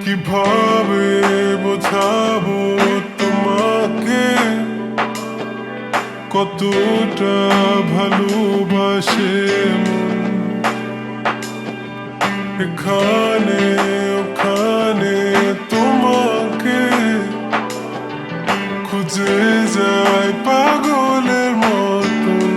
কিভাবে বোঝাবো তোমাকে কতটা ভালোবাসে মন। এখানে ওখানে তোমাকে খুঁজে যায় পাগলের মতন।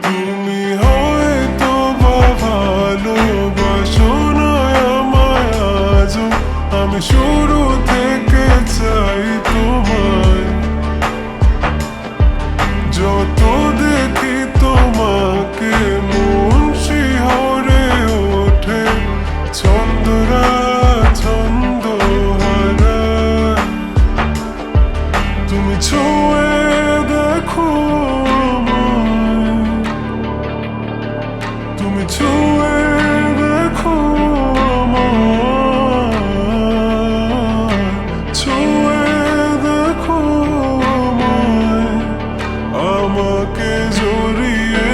তুমি হয়তো বা ভালোবাসো না আমায় আজও, আমি শুরু থেকে চাই তোমায়। যত দেখি তোমাকে মন শিহরে ওঠে, ছন্দরা ছন্দ হারায়। তুমি ছুঁয়ে দেখো আমায়, তুমি ছুঁয়ে দেখো আমায়, ছুঁয়ে দেখো আমায়, আমাকে জড়িয়ে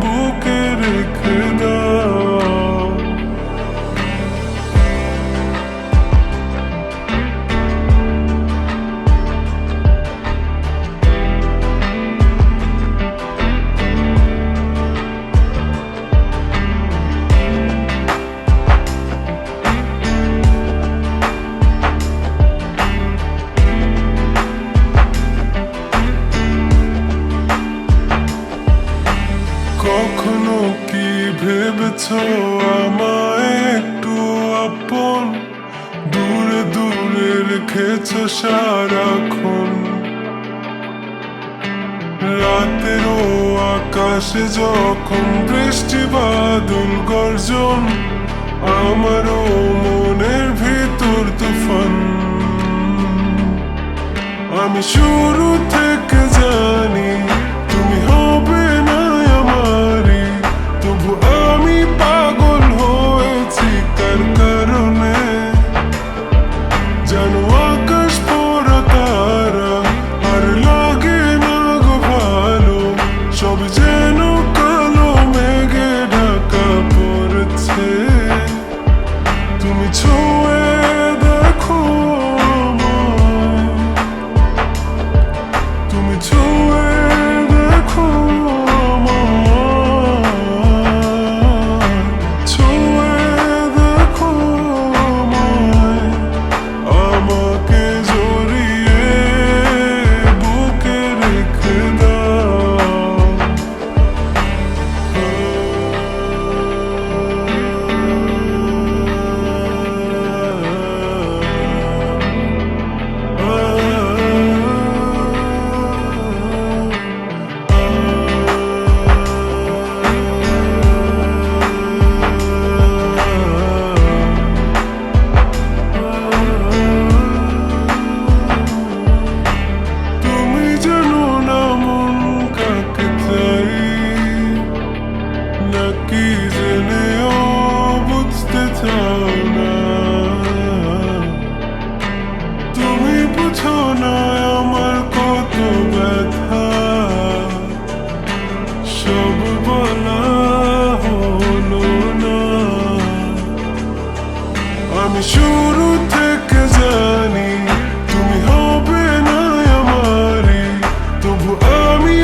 বুকে রেখে দাও। কখনো কি ভেবেছো আমায় একটু আপন, দূরে দূরে রেখেছো সারাক্ষণ। রাতেরও আকাশে যখন বৃষ্টি বাদল গর্জন, আমারও মনের ভিতর তুফান। আমি শুরু থেকে জানি তুমি হবে না আমারই, তবু আমি পাগল হয়েছি কার কারণে। জানো আকাশ পড়া তারা আর লাগে না গো ভালো, সব যেন কালো মেঘে ঢাকা পড়েছে। তুমি ছুঁয়ে দেখো আমায়, তুমি ছুঁয়ে দেখো আমায়, ছুঁয়ে দেখো আমায়, আমাকে জড়িয়ে বুকে রেখে দাও। তুমি জানো না মন কাকে চাই, নাকি জেনেও বুঝতে চাও না। তুমি বুঝো না আমার কত ব্যথা, সব বলা হলো না। আমি শুরু থেকে জানি তুমি হবে না আমারই, তবু আমি